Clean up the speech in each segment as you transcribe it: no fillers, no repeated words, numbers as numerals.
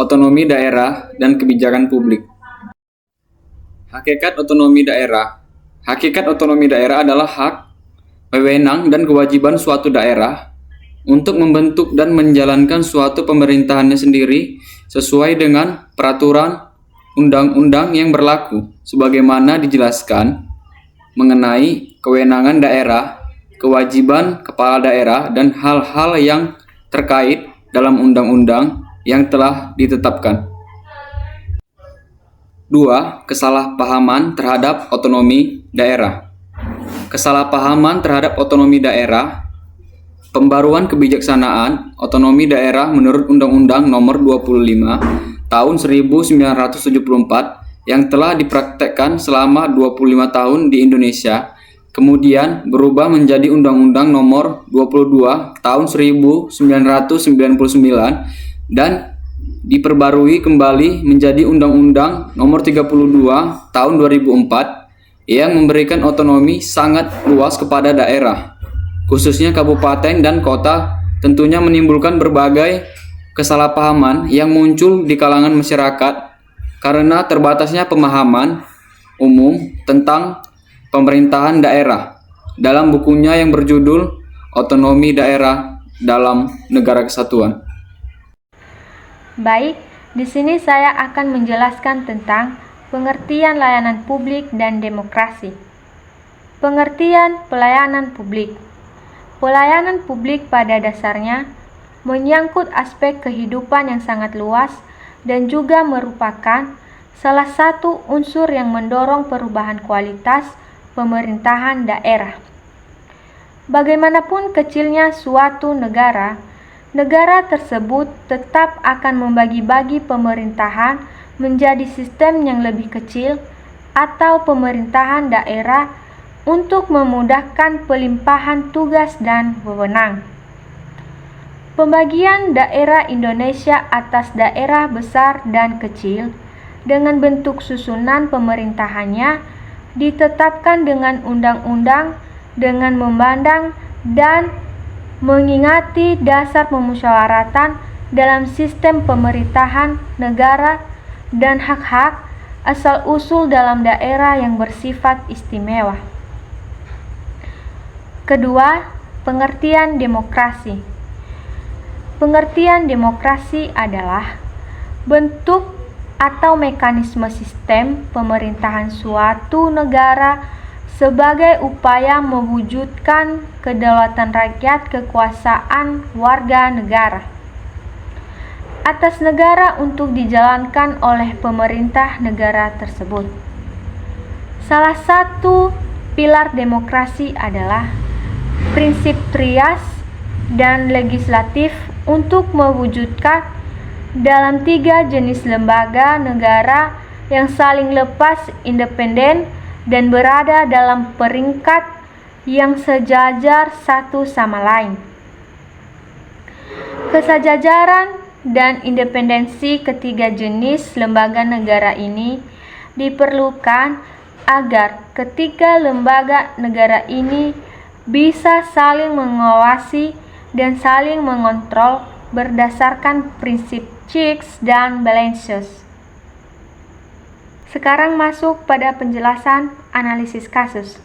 otonomi daerah dan kebijakan publik. Hakikat otonomi daerah. Hakikat otonomi daerah adalah hak, wewenang, dan kewajiban suatu daerah untuk membentuk dan menjalankan suatu pemerintahannya sendiri sesuai dengan peraturan undang-undang yang berlaku, sebagaimana dijelaskan mengenai kewenangan daerah, kewajiban kepala daerah, dan hal-hal yang terkait dalam undang-undang yang telah ditetapkan. 2. Kesalahpahaman terhadap otonomi daerah. Kesalahpahaman terhadap otonomi daerah. Pembaruan kebijaksanaan otonomi daerah menurut Undang-Undang Nomor 25 Tahun 1974 yang telah dipraktekkan selama 25 tahun di Indonesia, kemudian berubah menjadi Undang-Undang Nomor 22 Tahun 1999 dan diperbarui kembali menjadi Undang-Undang Nomor 32 Tahun 2004 yang memberikan otonomi sangat luas kepada daerah, khususnya kabupaten dan kota, tentunya menimbulkan berbagai kesalahpahaman yang muncul di kalangan masyarakat karena terbatasnya pemahaman umum tentang pemerintahan daerah. Dalam bukunya yang berjudul Otonomi Daerah dalam Negara Kesatuan. Baik, di sini saya akan menjelaskan tentang pengertian layanan publik dan demokrasi. Pengertian pelayanan publik. Pelayanan publik pada dasarnya menyangkut aspek kehidupan yang sangat luas dan juga merupakan salah satu unsur yang mendorong perubahan kualitas pemerintahan daerah. Bagaimanapun kecilnya suatu negara, negara tersebut tetap akan membagi-bagi pemerintahan menjadi sistem yang lebih kecil atau pemerintahan daerah untuk memudahkan pelimpahan tugas dan wewenang. Pembagian daerah Indonesia atas daerah besar dan kecil dengan bentuk susunan pemerintahannya ditetapkan dengan undang-undang dengan memandang dan mengingati dasar pemusyawaratan dalam sistem pemerintahan negara dan hak-hak asal-usul dalam daerah yang bersifat istimewa. Kedua, pengertian demokrasi. Pengertian demokrasi adalah bentuk atau mekanisme sistem pemerintahan suatu negara sebagai upaya mewujudkan kedaulatan rakyat, kekuasaan warga negara atas negara untuk dijalankan oleh pemerintah negara tersebut. Salah satu pilar demokrasi adalah prinsip trias dan legislatif untuk mewujudkan dalam 3 jenis lembaga negara yang saling lepas, independen, dan berada dalam peringkat yang sejajar satu sama lain. Kesejajaran dan independensi ketiga jenis lembaga negara ini diperlukan agar ketiga lembaga negara ini bisa saling mengawasi dan saling mengontrol berdasarkan prinsip checks dan balances. Sekarang masuk pada penjelasan analisis kasus.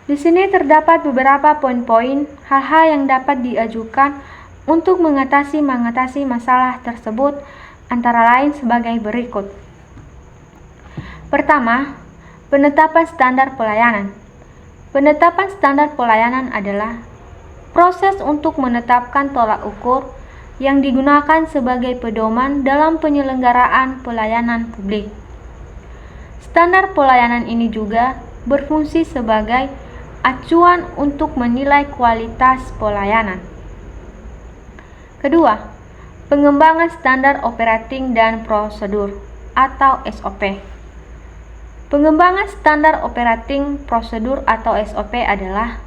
Di sini terdapat beberapa poin-poin hal-hal yang dapat diajukan untuk mengatasi masalah tersebut, antara lain sebagai berikut. Pertama, penetapan standar pelayanan. Penetapan standar pelayanan adalah proses untuk menetapkan tolak ukur yang digunakan sebagai pedoman dalam penyelenggaraan pelayanan publik. Standar pelayanan ini juga berfungsi sebagai acuan untuk menilai kualitas pelayanan. Kedua, pengembangan standar operating dan prosedur atau SOP. Pengembangan standar operating prosedur atau SOP adalah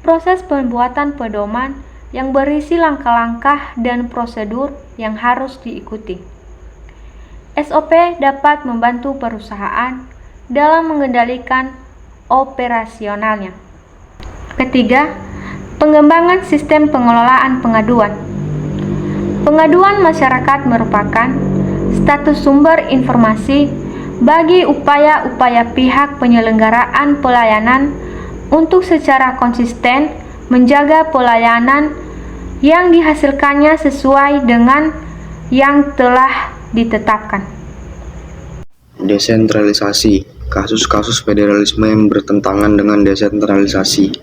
proses pembuatan pedoman yang berisi langkah-langkah dan prosedur yang harus diikuti. SOP dapat membantu perusahaan dalam mengendalikan operasionalnya. Ketiga, pengembangan sistem pengelolaan pengaduan. Pengaduan masyarakat merupakan status sumber informasi bagi upaya-upaya pihak penyelenggaraan pelayanan untuk secara konsisten menjaga pelayanan yang dihasilkannya sesuai dengan yang telah ditetapkan. Desentralisasi. Kasus-kasus federalisme yang bertentangan dengan desentralisasi.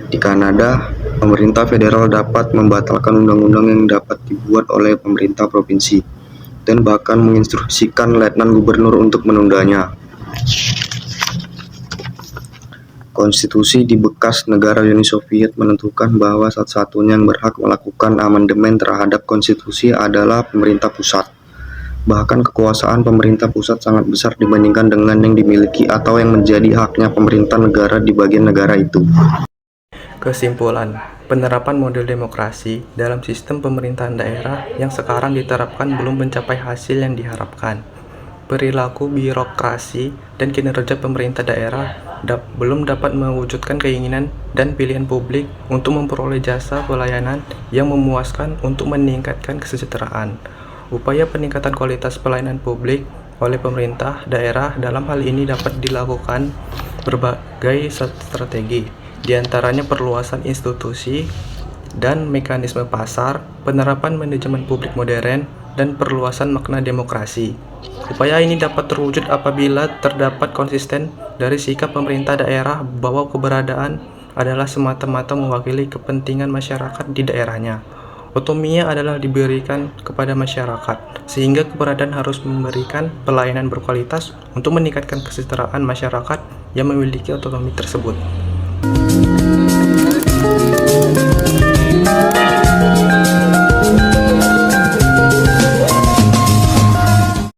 Di Kanada, pemerintah federal dapat membatalkan undang-undang yang dapat dibuat oleh pemerintah provinsi dan bahkan menginstruksikan letnan gubernur untuk menundanya. Konstitusi di bekas negara Uni Soviet menentukan bahwa satu-satunya yang berhak melakukan amandemen terhadap konstitusi adalah pemerintah pusat. Bahkan kekuasaan pemerintah pusat sangat besar dibandingkan dengan yang dimiliki atau yang menjadi haknya pemerintah negara di bagian negara itu. Kesimpulan, penerapan model demokrasi dalam sistem pemerintahan daerah yang sekarang diterapkan belum mencapai hasil yang diharapkan. Perilaku birokrasi dan kinerja pemerintah daerah belum dapat mewujudkan keinginan dan pilihan publik untuk memperoleh jasa pelayanan yang memuaskan untuk meningkatkan kesejahteraan. Upaya peningkatan kualitas pelayanan publik oleh pemerintah daerah dalam hal ini dapat dilakukan berbagai strategi, diantaranya perluasan institusi dan mekanisme pasar, penerapan manajemen publik modern, dan perluasan makna demokrasi. Upaya ini dapat terwujud apabila terdapat konsisten dari sikap pemerintah daerah bahwa keberadaan adalah semata-mata mewakili kepentingan masyarakat di daerahnya. Otonominya adalah diberikan kepada masyarakat, sehingga keberadaan harus memberikan pelayanan berkualitas untuk meningkatkan kesejahteraan masyarakat yang memiliki otonomi tersebut.